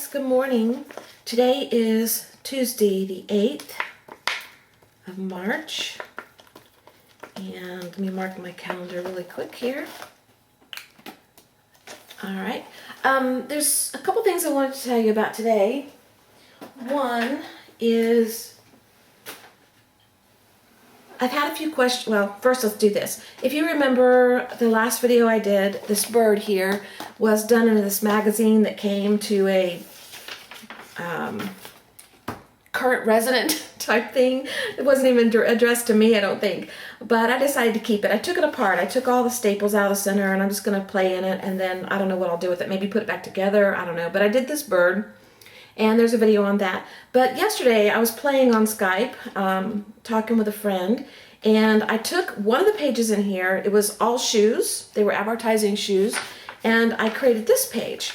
guys, good morning. Today is Tuesday the 8th of March, and let me mark my calendar really quick here. Alright, there's a couple things I wanted to tell you about today. One is I've had a few questions. Well, first let's do this. If you remember the last video I did, this bird here was done in this magazine that came to a current resident type thing. It wasn't even addressed to me, I don't think. But I decided to keep it. I took it apart. I took all the staples out of the center and I'm just going to play in it, and then I don't know what I'll do with it. Maybe put it back together. I don't know. But I did this bird. And there's a video on that. But yesterday I was playing on Skype, talking with a friend, and I took one of the pages in here. It was all shoes. They were advertising shoes. And I created this page.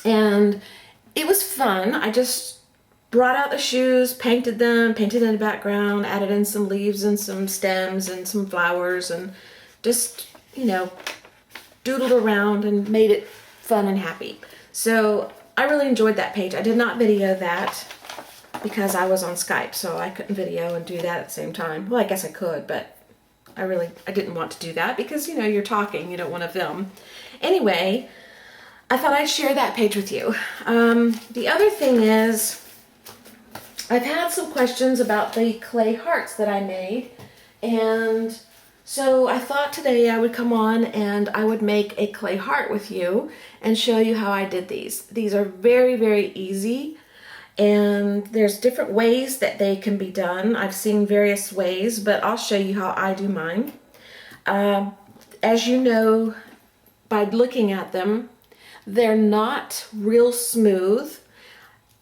And it was fun. I just brought out the shoes, painted them, painted in the background, added in some leaves and some stems and some flowers, and just, you know, doodled around and made it fun and happy. So I really enjoyed that page. I did not video that because I was on Skype, so I couldn't video and do that at the same time. Well, I guess I could, but I didn't want to do that because, you know, you're talking, you don't want to film. Anyway, I thought I'd share that page with you. The other thing is, I've had some questions about the clay hearts that I made, and so I thought today I would come on and I would make a clay heart with you and show you how I did these. These are very, very easy, and there's different ways that they can be done. I've seen various ways, but I'll show you how I do mine. As you know by looking at them, they're not real smooth.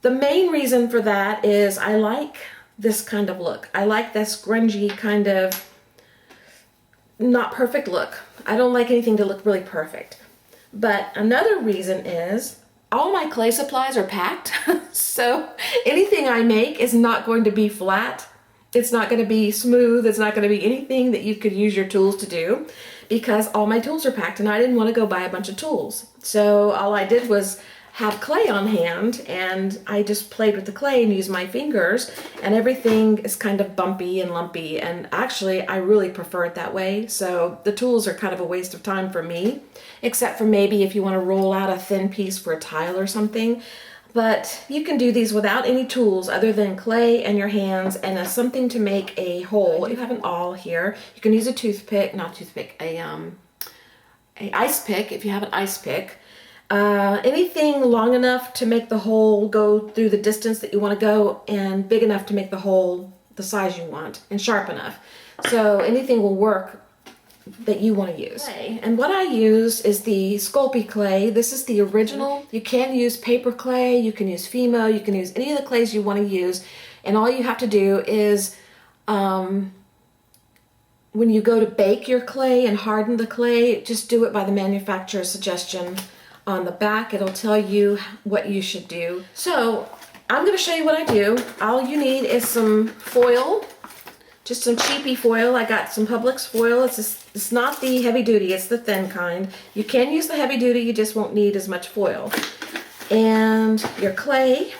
The main reason for that is I like this kind of look. I like this grungy kind of not perfect look. I don't like anything to look really perfect. But another reason is all my clay supplies are packed. So anything I make is not going to be flat. It's not going to be smooth. It's not going to be anything that you could use your tools to do, because all my tools are packed and I didn't want to go buy a bunch of tools. So all I did was have clay on hand, and I just played with the clay and used my fingers, and everything is kind of bumpy and lumpy, and actually I really prefer it that way. So the tools are kind of a waste of time for me, except for maybe if you want to roll out a thin piece for a tile or something. But you can do these without any tools other than clay and your hands and something to make a hole. You have an awl here. You can use a toothpick, not toothpick, a ice pick if you have an ice pick. Anything long enough to make the hole go through the distance that you want to go, and big enough to make the hole the size you want, and sharp enough. So anything will work that you want to use. And what I use is the Sculpey clay. This is the original. You can use paper clay, you can use Fimo, you can use any of the clays you want to use, and all you have to do is when you go to bake your clay and harden the clay, just do it by the manufacturer's suggestion. On the back, it'll tell you what you should do. So I'm going to show you what I do. All you need is some foil, just some cheapy foil. I got some Publix foil. It's not the heavy duty, it's the thin kind. You can use the heavy duty, you just won't need as much foil. And your clay,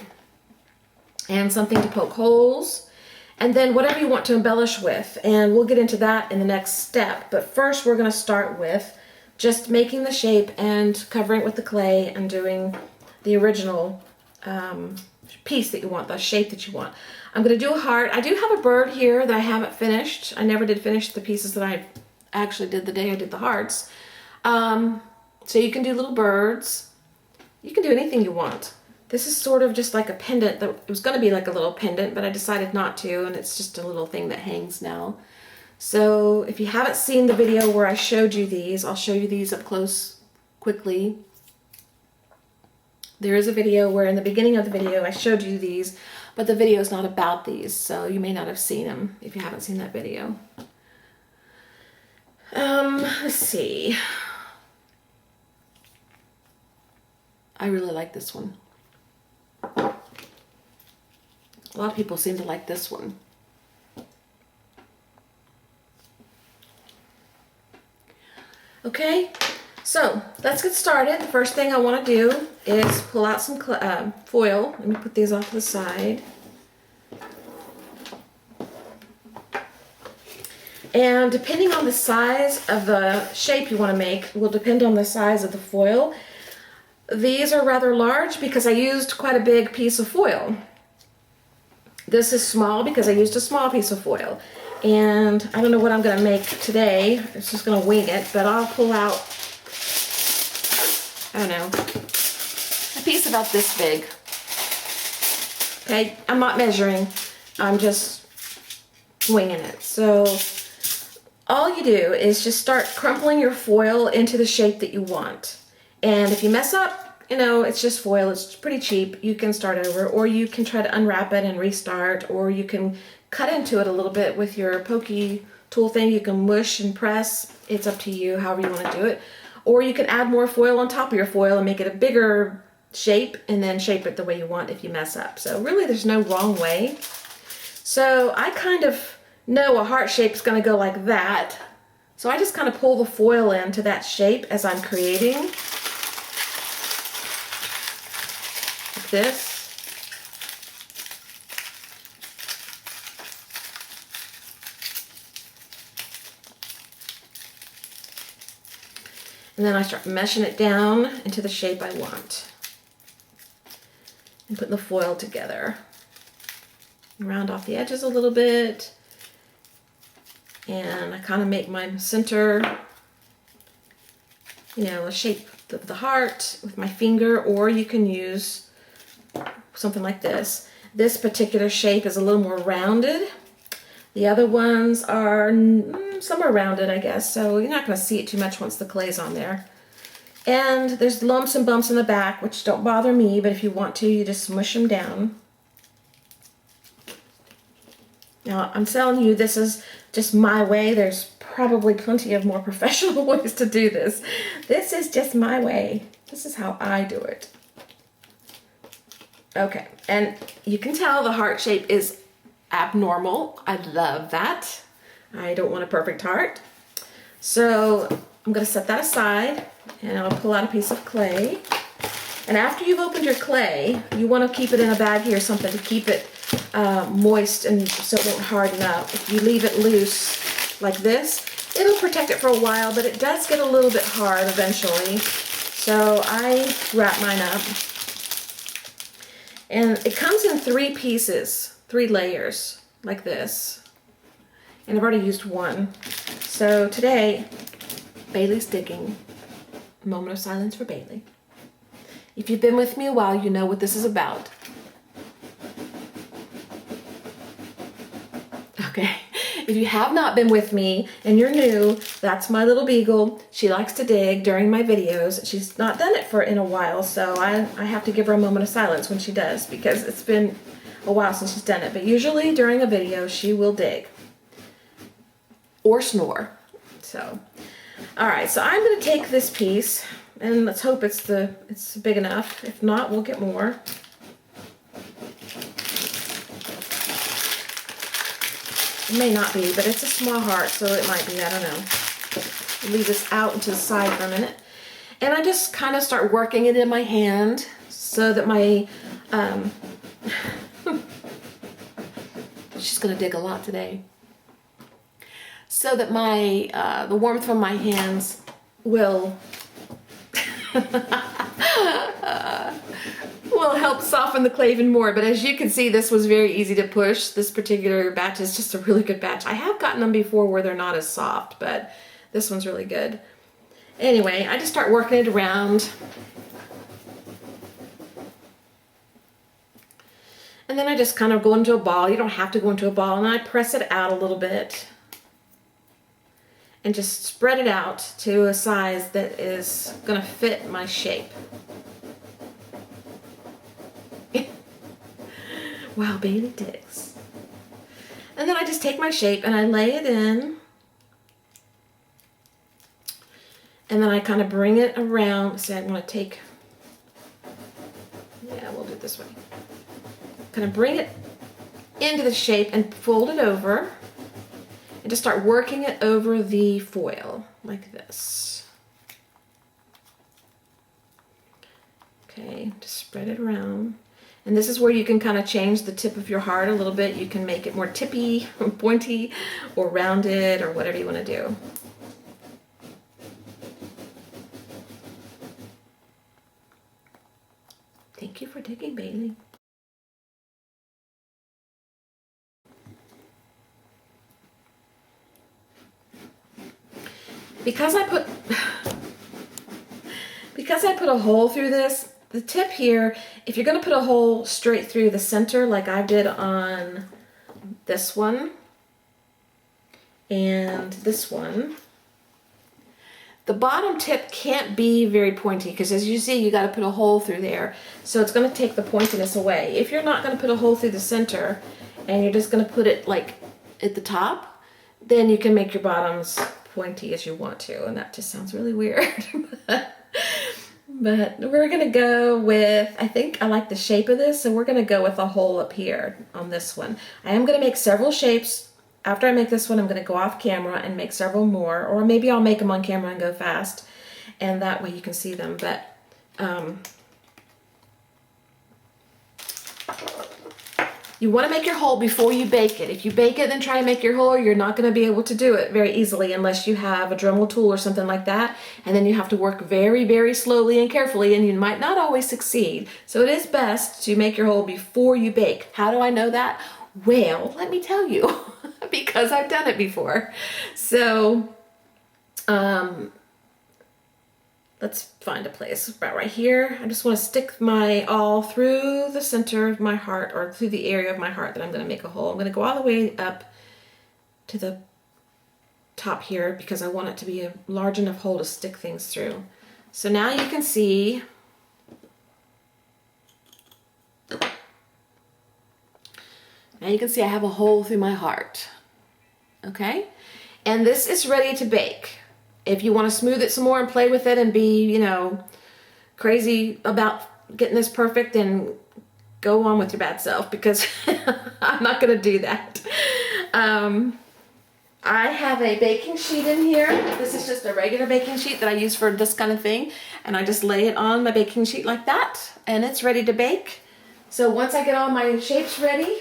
and something to poke holes, and then whatever you want to embellish with. And we'll get into that in the next step. But first we're going to start with just making the shape and covering it with the clay and doing the original piece that you want, the shape that you want. I'm going to do a heart. I do have a bird here that I haven't finished. I never did finish the pieces that I actually did the day I did the hearts. So you can do little birds. You can do anything you want. This is sort of just like a pendant. It was going to be like a little pendant, but I decided not to, and it's just a little thing that hangs now. So if you haven't seen the video where I showed you these, I'll show you these up close quickly. There is a video where in the beginning of the video I showed you these, but the video is not about these, so you may not have seen them if you haven't seen that video. Let's see. I really like this one. A lot of people seem to like this one. Okay, So let's get started. The first thing I want to do is pull out some foil. Let me put these off to the side. And depending on the size of the shape you want to make will depend on the size of the foil. These are rather large because I used quite a big piece of foil. This is small because I used a small piece of foil. And I don't know what I'm going to make today. I'm just going to wing it, but I'll pull out, I don't know, a piece about this big. Okay, I'm not measuring. I'm just winging it. So all you do is just start crumpling your foil into the shape that you want. And if you mess up, you know, it's just foil, it's pretty cheap. You can start over, or you can try to unwrap it and restart, or you can cut into it a little bit with your pokey tool thing. You can mush and press. It's up to you, however you want to do it. Or you can add more foil on top of your foil and make it a bigger shape, and then shape it the way you want if you mess up. So really there's no wrong way. So I kind of know a heart shape is going to go like that. So I just kind of pull the foil into that shape as I'm creating. Like this. And then I start meshing it down into the shape I want. And putting the foil together. Round off the edges a little bit. And I kind of make my center, you know, a shape of the heart with my finger, or you can use something like this. This particular shape is a little more rounded. The other ones are, some are rounded, I guess, so you're not going to see it too much once the clay's on there. And there's lumps and bumps in the back, which don't bother me, but if you want to, you just smush them down. Now, I'm telling you, this is just my way. There's probably plenty of more professional ways to do this. This is just my way. This is how I do it. Okay, and you can tell the heart shape is abnormal. I love that. I don't want a perfect heart. So I'm going to set that aside, and I'll pull out a piece of clay. And after you've opened your clay, you want to keep it in a baggie or something to keep it moist and so it won't harden up. If you leave it loose like this, it'll protect it for a while, but it does get a little bit hard eventually. So I wrap mine up. And it comes in 3 pieces, 3 layers, like this. And I've already used one. So today, Bailey's digging. A moment of silence for Bailey. If you've been with me a while, you know what this is about. Okay, if you have not been with me and you're new, that's my little beagle. She likes to dig during my videos. She's not done it in a while, so I have to give her a moment of silence when she does, because it's been a while since she's done it. But usually during a video, she will dig. Or snore. So, alright, so I'm going to take this piece, and let's hope it's big enough. If not, we'll get more. It may not be, but it's a small heart, so it might be. I don't know. Leave this out into the side for a minute. And I just kind of start working it in my hand so that my... she's going to dig a lot today. So that my the warmth from my hands will... will help soften the clay even more. But as you can see, this was very easy to push. This particular batch is just a really good batch. I have gotten them before where they're not as soft, but this one's really good. Anyway, I just start working it around. And then I just kind of go into a ball. You don't have to go into a ball. And I press it out a little bit. And just spread it out to a size that is going to fit my shape. Wow, Bailey digs. And then I just take my shape and I lay it in. And then I kind of bring it around. See, I want to take... Yeah, we'll do it this way. Kind of bring it into the shape and fold it over. And just start working it over the foil like this. Okay, just spread it around. And this is where you can kind of change the tip of your heart a little bit. You can make it more tippy or pointy or rounded or whatever you want to do. Thank you for digging, Bailey. Because I put a hole through this, the tip here, if you're going to put a hole straight through the center like I did on this one and this one, the bottom tip can't be very pointy because as you see, you got to put a hole through there. So it's going to take the pointiness away. If you're not going to put a hole through the center and you're just going to put it like at the top, then you can make your bottoms pointy as you want to. And that just sounds really weird. But we're going to go with, I think I like the shape of this, so we're going to go with a hole up here on this one. I am going to make several shapes. After I make this one, I'm going to go off camera and make several more, or maybe I'll make them on camera and go fast, and that way you can see them. But you want to make your hole before you bake it. If you bake it and try to make your hole, you're not going to be able to do it very easily unless you have a Dremel tool or something like that. And then you have to work very, very slowly and carefully, and you might not always succeed. So it is best to make your hole before you bake. How do I know that? Well, let me tell you, because I've done it before. So, let's find a place about right here. I just want to stick my awl through the center of my heart, or through the area of my heart that I'm going to make a hole. I'm going to go all the way up to the top here because I want it to be a large enough hole to stick things through. So now you can see I have a hole through my heart. Okay? And this is ready to bake. If you want to smooth it some more and play with it and be, you know, crazy about getting this perfect, then go on with your bad self, because I'm not going to do that. I have a baking sheet in here. This is just a regular baking sheet that I use for this kind of thing. And I just lay it on my baking sheet like that, and it's ready to bake. So once I get all my shapes ready,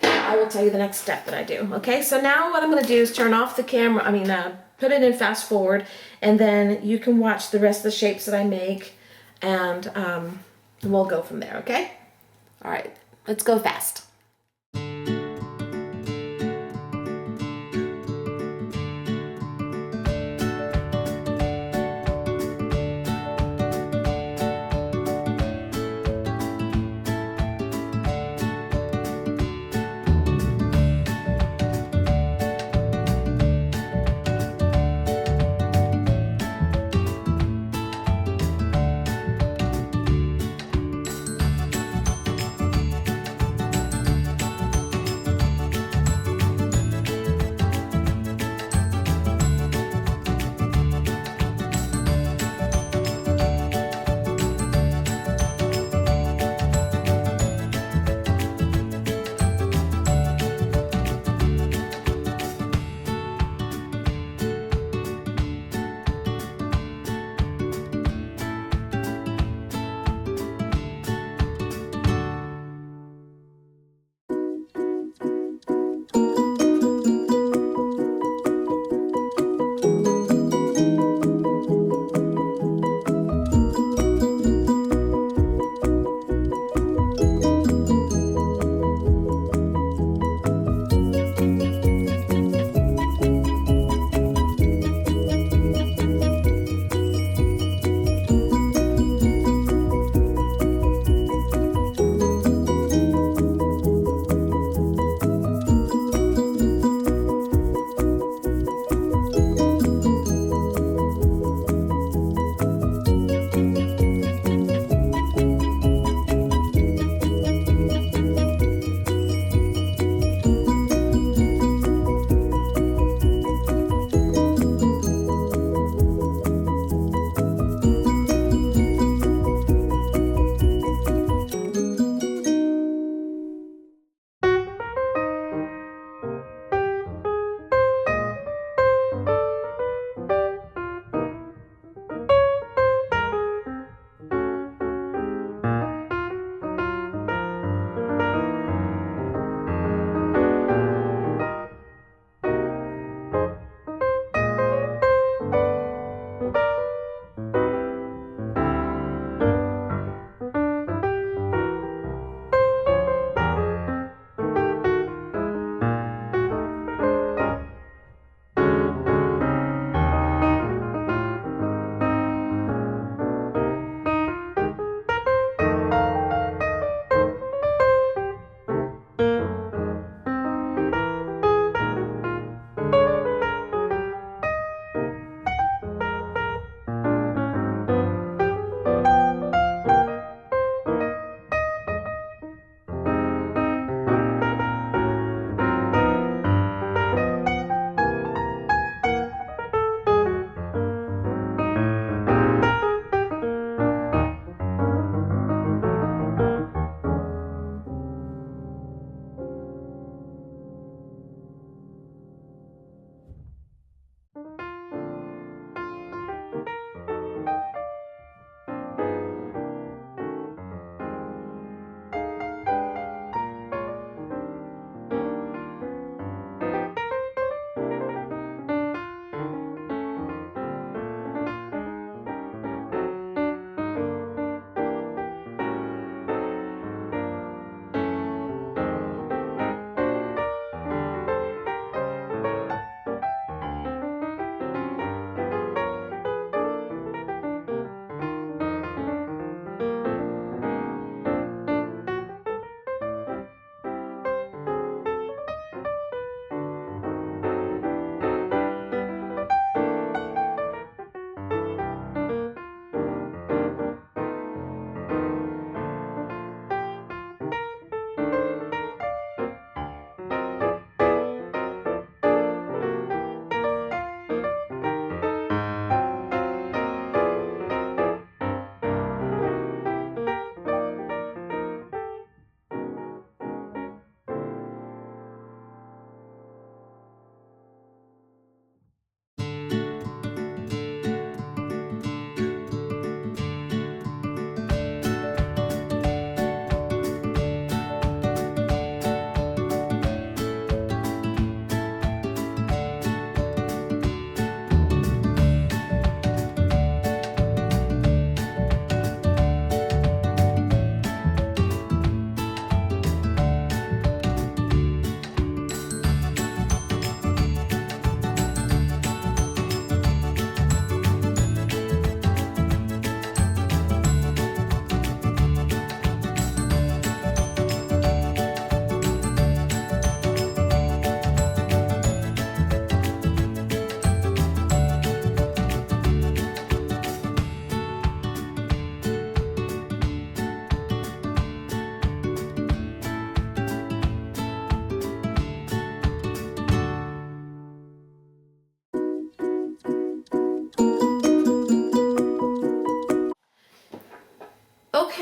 I will tell you the next step that I do. Okay, so now what I'm going to do is turn off the camera, put it in fast forward, and then you can watch the rest of the shapes that I make, and we'll go from there, okay? All right, let's go fast.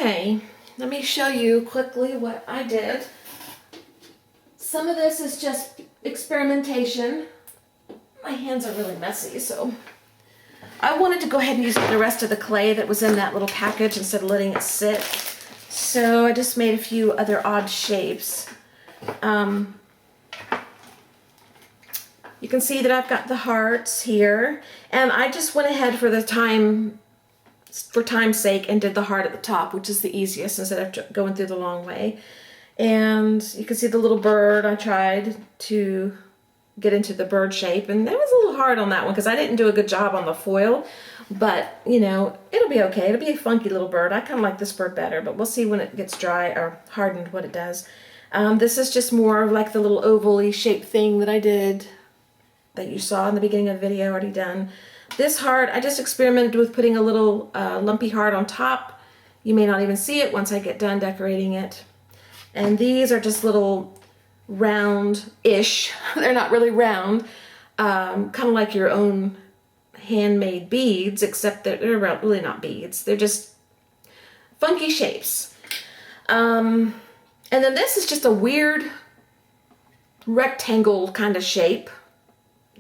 Okay, let me show you quickly what I did. Some of this is just experimentation. My hands are really messy, so I wanted to go ahead and use the rest of the clay that was in that little package instead of letting it sit. So I just made a few other odd shapes. You can see that I've got the hearts here, and I just went ahead for time's sake and did the heart at the top, which is the easiest instead of going through the long way. And you can see the little bird. I tried to get into the bird shape, and that was a little hard on that one because I didn't do a good job on the foil, but you know, it'll be okay. It'll be a funky little bird. I kind of like this bird better, but we'll see when it gets dry or hardened what it does. This is just more like the little oval-y shaped thing that I did that you saw in the beginning of the video, already done. This heart, I just experimented with putting a little lumpy heart on top. You may not even see it once I get done decorating it. And these are just little round-ish, they're not really round, kind of like your own handmade beads, except that they're really not beads. They're just funky shapes. And then this is just a weird rectangle kind of shape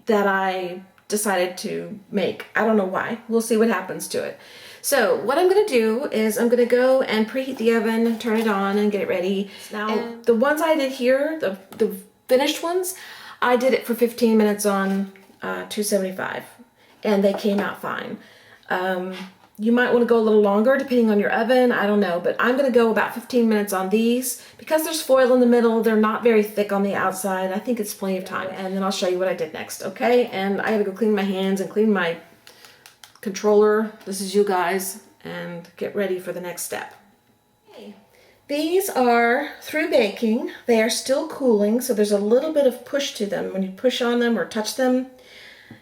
that I decided to make. I don't know why. We'll see what happens to it. So what I'm going to do is I'm going to go and preheat the oven, turn it on, and get it ready. Now, the ones I did here, the finished ones, I did it for 15 minutes on 275, and they came out fine. You might want to go a little longer depending on your oven. I don't know, but I'm going to go about 15 minutes on these. Because there's foil in the middle, they're not very thick on the outside. I think it's plenty of time, and then I'll show you what I did next, okay? And I gotta go clean my hands and clean my controller. This is you guys, and get ready for the next step. Okay. These are through baking. They are still cooling, so there's a little bit of push to them when you push on them or touch them,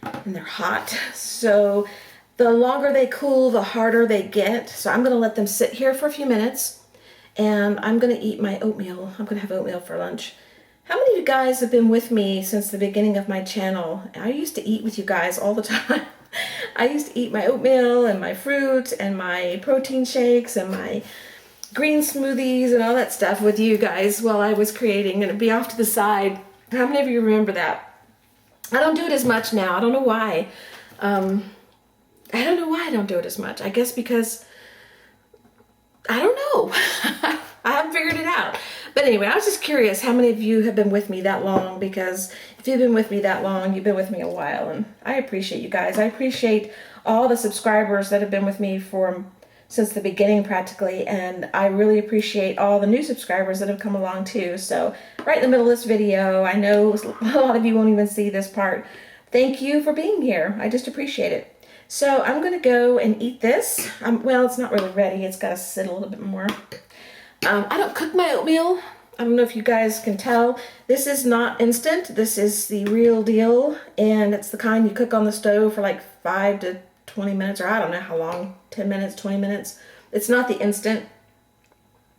and they're hot. So the longer they cool, the harder they get. So I'm gonna let them sit here for a few minutes, and I'm gonna eat my oatmeal. I'm gonna have oatmeal for lunch. How many of you guys have been with me since the beginning of my channel? I used to eat with you guys all the time. I used to eat my oatmeal and my fruit and my protein shakes and my green smoothies and all that stuff with you guys while I was creating, and it'd be off to the side. How many of you remember that? I don't do it as much now. I don't know why. I don't know why I don't do it as much. I guess because, I don't know. I haven't figured it out. But anyway, I was just curious how many of you have been with me that long, because if you've been with me that long, you've been with me a while, and I appreciate you guys. I appreciate all the subscribers that have been with me since the beginning practically, and I really appreciate all the new subscribers that have come along too. So right in the middle of this video, I know a lot of you won't even see this part. Thank you for being here. I just appreciate it. So I'm going to go and eat this. Well, it's not really ready. It's got to sit a little bit more. I don't cook my oatmeal. I don't know if you guys can tell. This is not instant. This is the real deal. And it's the kind you cook on the stove for like 5 to 20 minutes, or I don't know how long, 10 minutes, 20 minutes. It's not the instant.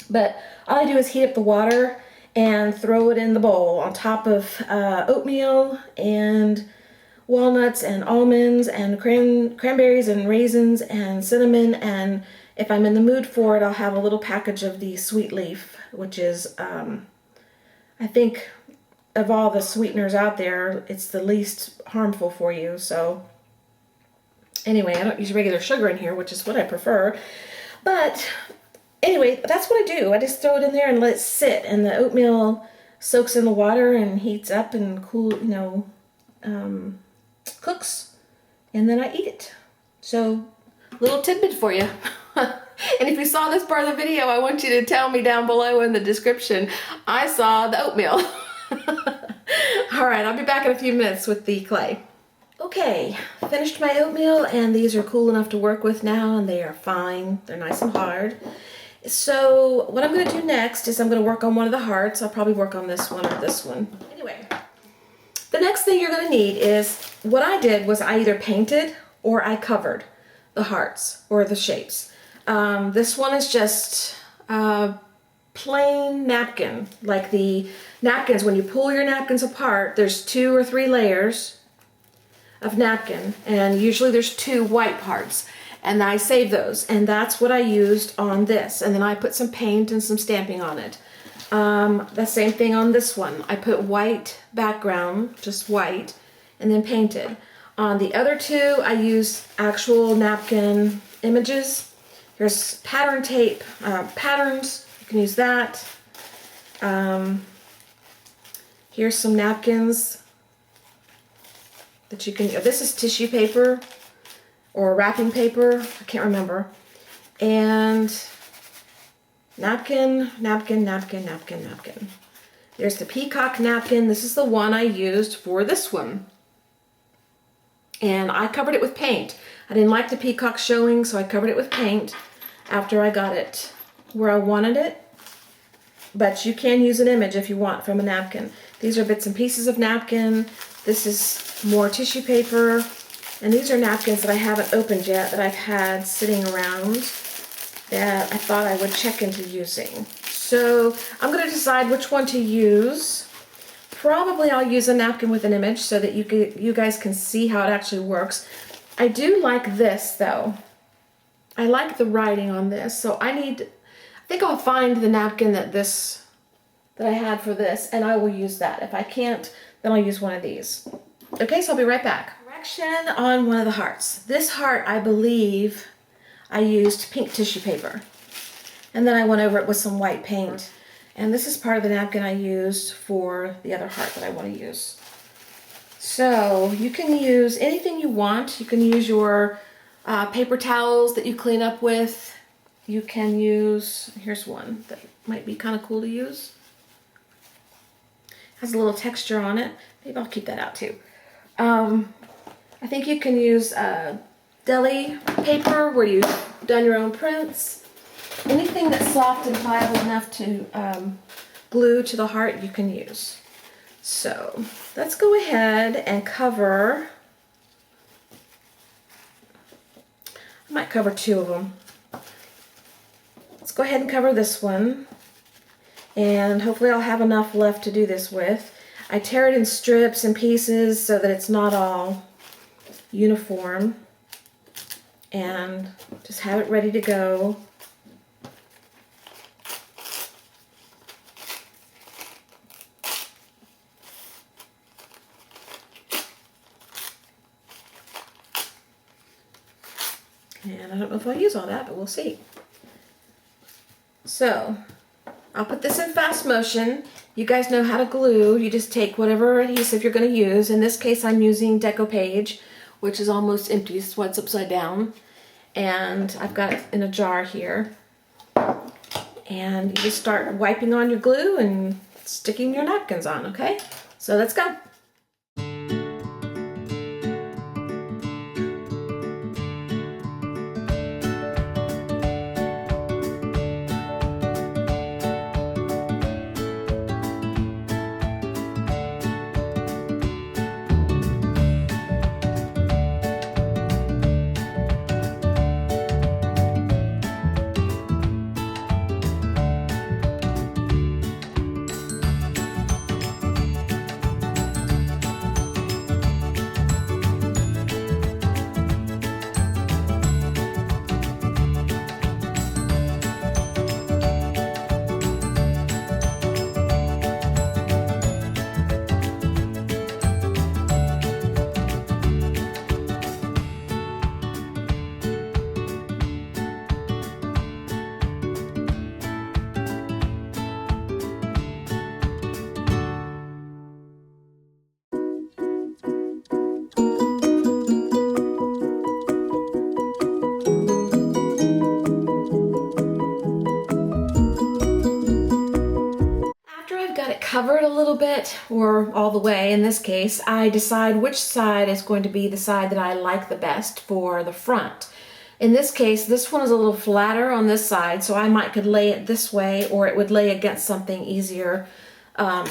But all I do is heat up the water and throw it in the bowl on top of oatmeal and walnuts and almonds and cranberries and raisins and cinnamon, and if I'm in the mood for it, I'll have a little package of the sweet leaf, which is, I think of all the sweeteners out there, it's the least harmful for you. So anyway, I don't use regular sugar in here, which is what I prefer. But anyway, that's what I do. I just throw it in there and let it sit, and the oatmeal soaks in the water and heats up and cooks, and then I eat it. So, little tidbit for you. And if you saw this part of the video, I want you to tell me down below in the description, I saw the oatmeal. Alright, I'll be back in a few minutes with the clay. Okay, finished my oatmeal, and these are cool enough to work with now, and they are fine. They're nice and hard. So, what I'm going to do next is I'm going to work on one of the hearts. I'll probably work on this one or this one. Anyway, the next thing you're going to need is, what I did was I either painted or I covered the hearts or the shapes. This one is just a plain napkin. Like the napkins, when you pull your napkins apart, there's 2 or 3 layers of napkin, and usually there's 2 white parts. And I saved those, and that's what I used on this. And then I put some paint and some stamping on it. The same thing on this one. I put white background, just white, and then painted. On the other two, I used actual napkin images. Here's pattern tape, patterns, you can use that. Here's some napkins that you can, this is tissue paper or wrapping paper, I can't remember. And napkin, napkin, napkin, napkin, napkin. There's the peacock napkin. This is the one I used for this one. And I covered it with paint. I didn't like the peacock showing, so I covered it with paint after I got it where I wanted it. But you can use an image if you want from a napkin. These are bits and pieces of napkin. This is more tissue paper. And these are napkins that I haven't opened yet that I've had sitting around that I thought I would check into using. So I'm going to decide which one to use. Probably I'll use a napkin with an image so that you guys can see how it actually works. I do like this though. I like the writing on this, so I think I'll find the napkin that I had for this, and I will use that. If I can't, then I'll use one of these. Okay, so I'll be right back. Correction on one of the hearts. This heart, I believe, I used pink tissue paper. And then I went over it with some white paint. And this is part of the napkin I used for the other heart that I want to use. So you can use anything you want. You can use your paper towels that you clean up with. You can use, here's one that might be kind of cool to use. Has a little texture on it. Maybe I'll keep that out too. I think you can use deli paper where you've done your own prints. Anything that's soft and pliable enough to glue to the heart you can use. So let's go ahead and cover, I might cover two of them. Let's go ahead and cover this one. And hopefully I'll have enough left to do this with. I tear it in strips and pieces so that it's not all uniform. And just have it ready to go. And I don't know if I'll use all that, but we'll see. So, I'll put this in fast motion. You guys know how to glue. You just take whatever adhesive you're going to use. In this case, I'm using Decopage, which is almost empty, so it's upside down. And I've got it in a jar here. And you just start wiping on your glue and sticking your napkins on, okay? So let's go. Cover it a little bit, or all the way in this case, I decide which side is going to be the side that I like the best for the front. In this case, this one is a little flatter on this side, so I could lay it this way, or it would lay against something easier on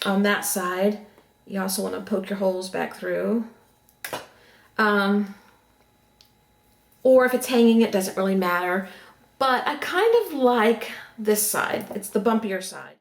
that side. You also want to poke your holes back through. Or if it's hanging, it doesn't really matter. But I kind of like this side. It's the bumpier side.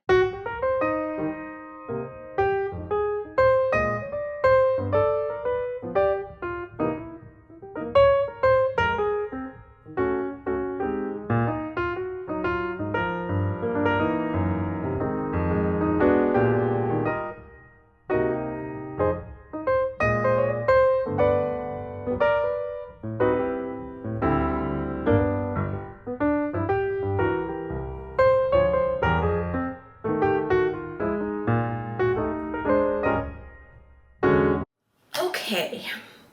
Okay,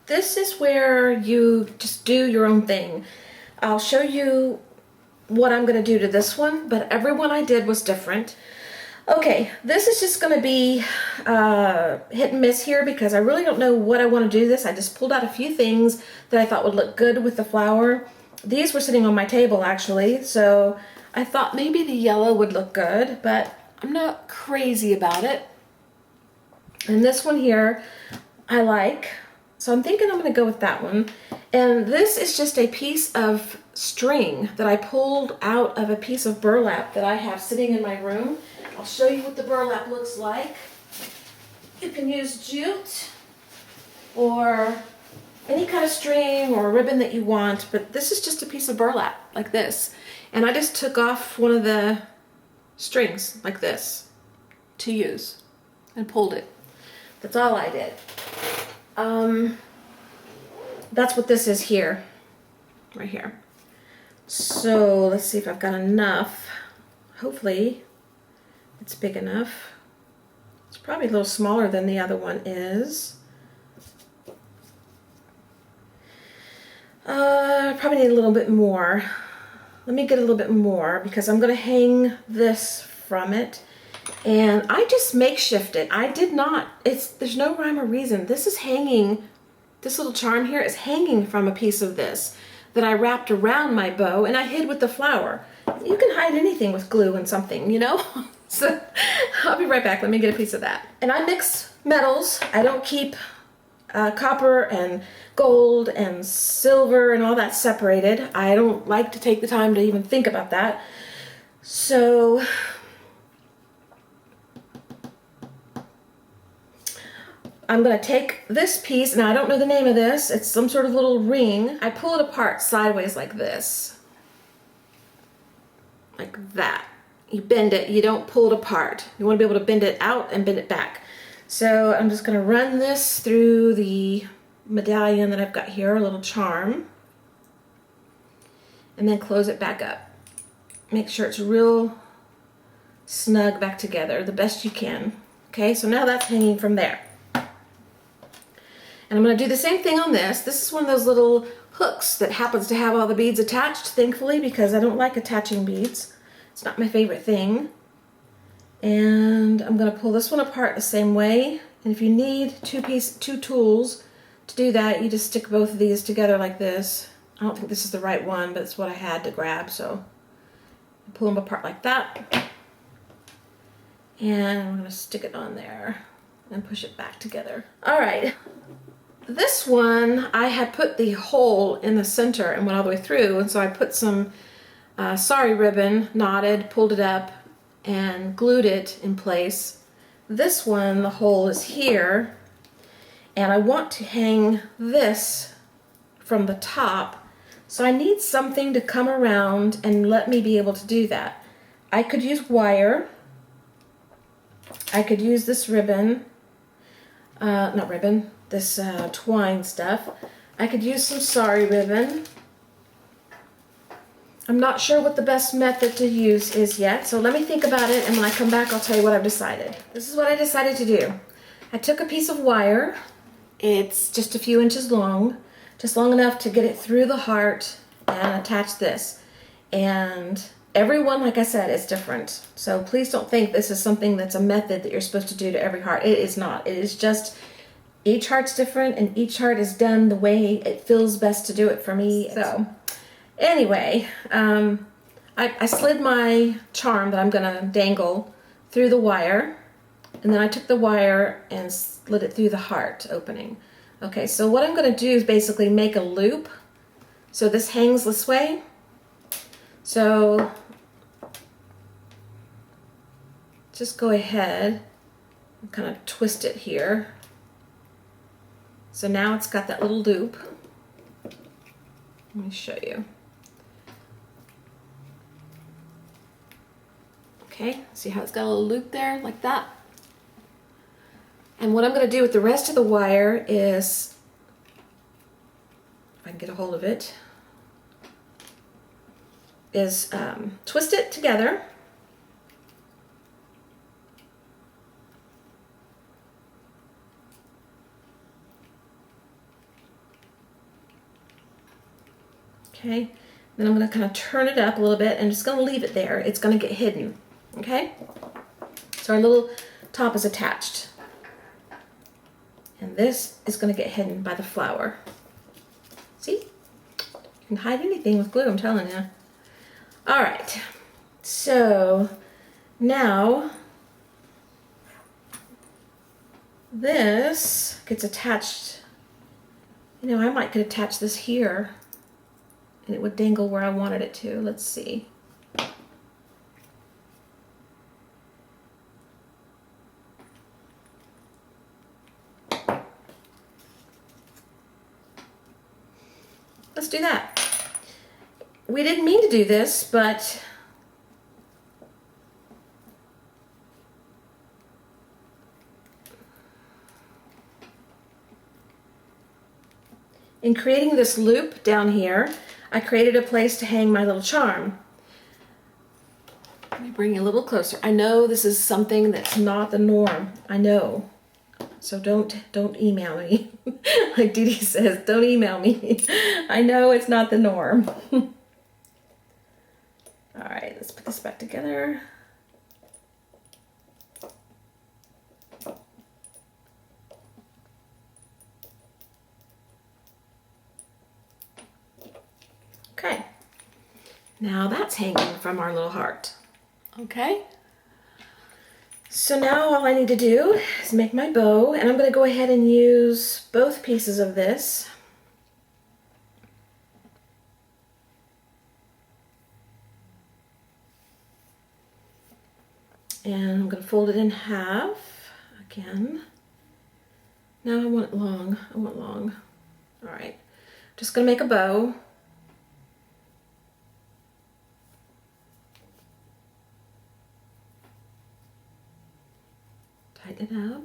this is where you just do your own thing. I'll show you what I'm going to do to this one, but every one I did was different. Okay, this is just going to be hit and miss here because I really don't know what I want to do this. I just pulled out a few things that I thought would look good with the flower. These were sitting on my table actually, so I thought maybe the yellow would look good, but I'm not crazy about it. And this one here I like, so I'm thinking I'm going to go with that one. And this is just a piece of string that I pulled out of a piece of burlap that I have sitting in my room. I'll show you what the burlap looks like. You can use jute or any kind of string or ribbon that you want, but this is just a piece of burlap like this. And I just took off one of the strings like this to use and pulled it. That's all I did. That's what this is here, right here. So let's see if I've got enough. Hopefully it's big enough. It's probably a little smaller than the other one is. Probably need a little bit more. Let me get a little bit more because I'm going to hang this from it. And I just makeshift it. I did not, there's no rhyme or reason. This is hanging, this little charm here is hanging from a piece of this that I wrapped around my bow and I hid with the flower. You can hide anything with glue and something, you know? So I'll be right back. Let me get a piece of that. And I mix metals. I don't keep copper and gold and silver and all that separated. I don't like to take the time to even think about that. So I'm going to take this piece, now I don't know the name of this, it's some sort of little ring. I pull it apart sideways like this. Like that. You bend it, you don't pull it apart. You want to be able to bend it out and bend it back. So I'm just going to run this through the medallion that I've got here, a little charm. And then close it back up. Make sure it's real snug back together, the best you can. Okay, so now that's hanging from there. And I'm going to do the same thing on this. This is one of those little hooks that happens to have all the beads attached, thankfully, because I don't like attaching beads. It's not my favorite thing. And I'm going to pull this one apart the same way. And if you need two tools to do that, you just stick both of these together like this. I don't think this is the right one, but it's what I had to grab, so pull them apart like that. And I'm going to stick it on there and push it back together. All right. This one, I had put the hole in the center and went all the way through, and so I put some sari ribbon, knotted, pulled it up, and glued it in place. This one, the hole is here, and I want to hang this from the top, so I need something to come around and let me be able to do that. I could use wire. I could use this ribbon, not ribbon, this twine stuff. I could use some sari ribbon. I'm not sure what the best method to use is yet, so let me think about it, and when I come back I'll tell you what I've decided. This is what I decided to do. I took a piece of wire. It's just a few inches long, just long enough to get it through the heart and attach this. And every one, like I said, is different. So please don't think this is something that's a method that you're supposed to do to every heart. It is not. It is just each heart's different, and each heart is done the way it feels best to do it for me. So anyway, I slid my charm that I'm gonna dangle through the wire, and then I took the wire and slid it through the heart opening. Okay, so what I'm gonna do is basically make a loop. So this hangs this way. So just go ahead and kind of twist it here. So now it's got that little loop. Let me show you. Okay, see how it's got a little loop there, like that? And what I'm going to do with the rest of the wire is, if I can get a hold of it, is twist it together. Okay, then I'm going to kind of turn it up a little bit and just going to leave it there. It's going to get hidden. Okay, so our little top is attached. And this is going to get hidden by the flower. See? You can hide anything with glue, I'm telling you. All right, so now this gets attached. You know, I might could attach this here and it would dangle where I wanted it to. Let's see. Let's do that. We didn't mean to do this, but in creating this loop down here, I created a place to hang my little charm. Let me bring you a little closer. I know this is something that's not the norm. I know. So don't email me. Like Dee Dee says, don't email me. I know it's not the norm. All right, let's put this back together. Okay, now that's hanging from our little heart. Okay, so now all I need to do is make my bow, and I'm going to go ahead and use both pieces of this. And I'm going to fold it in half again. Now I want it long. I want long. All right, just going to make a bow. Tighten it up.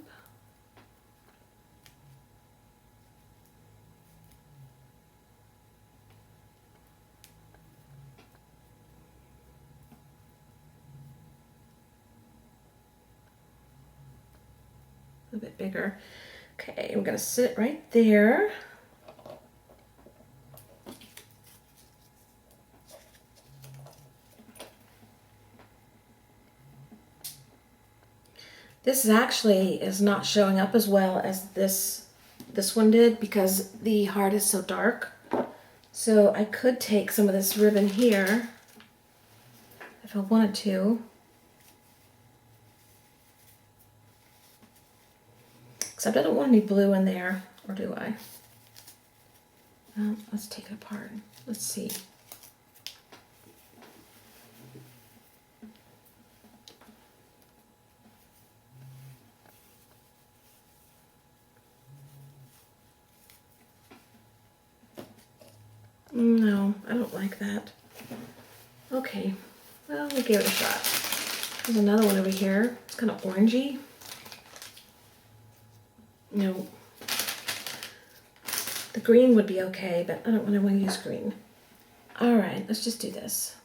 A bit bigger. Okay, I'm gonna sit right there. This actually is not showing up as well as this one did because the heart is so dark. So I could take some of this ribbon here if I wanted to. Except I don't want any blue in there, or do I? Let's take it apart. Let's see. No, I don't like that. Okay, well, we'll give it a shot. There's another one over here. It's kind of orangey. No. The green would be okay, but I don't really want to use green. All right, let's just do this.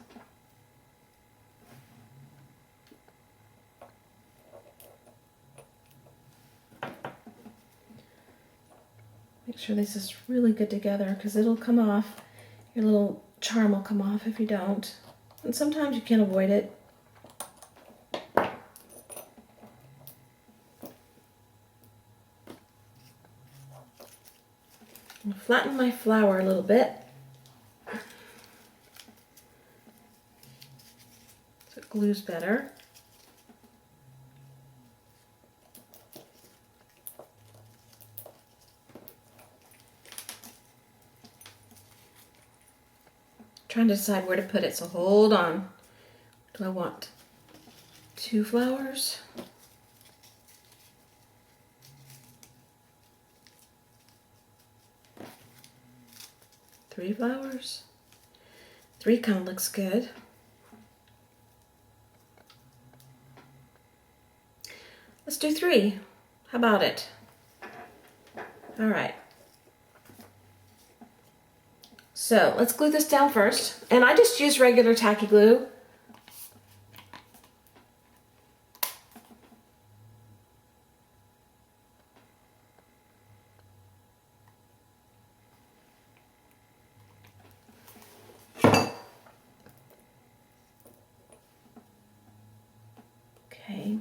Make sure this is really good together because it'll come off. Your little charm will come off if you don't. And sometimes you can't avoid it. I'll flatten my flower a little bit so it glues better. Trying to decide where to put it, so hold on. Do I want 2 flowers? 3 flowers? 3 kind of looks good. Let's do 3. How about it? All right. So let's glue this down first. And I just use regular tacky glue. Okay.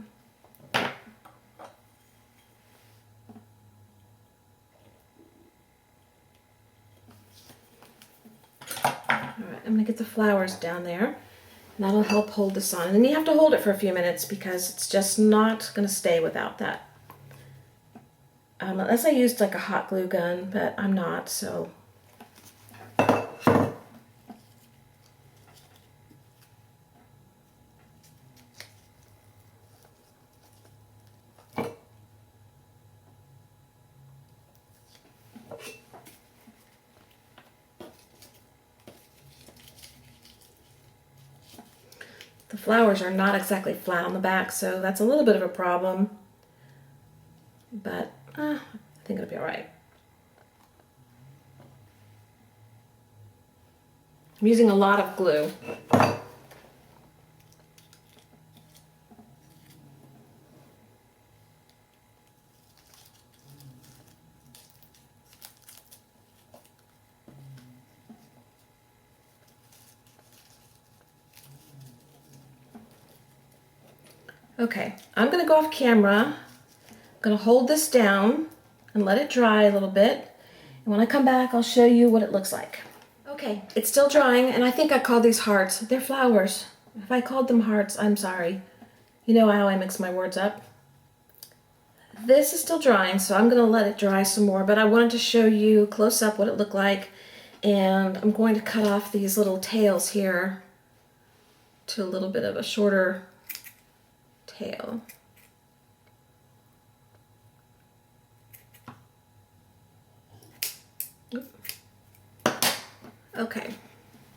Alright, I'm going to get the flowers down there. And that'll help hold this on. And then you have to hold it for a few minutes because it's just not going to stay without that. Unless I used like a hot glue gun, but I'm not, so. The flowers are not exactly flat on the back, so that's a little bit of a problem. But I think it'll be all right. I'm using a lot of glue. Okay, I'm gonna go off camera. I'm gonna hold this down and let it dry a little bit. And when I come back, I'll show you what it looks like. Okay, it's still drying, and I think I called these hearts. They're flowers. If I called them hearts, I'm sorry. You know how I mix my words up. This is still drying, so I'm gonna let it dry some more, but I wanted to show you close up what it looked like. And I'm going to cut off these little tails here to a little bit of a shorter tail. Okay.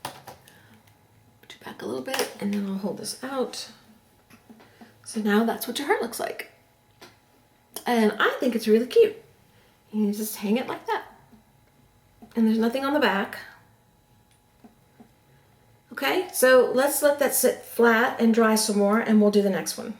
Put it back a little bit and then I'll hold this out. So now that's what your heart looks like. And I think it's really cute. You just hang it like that. And there's nothing on the back. Okay, so let's let that sit flat and dry some more and we'll do the next one.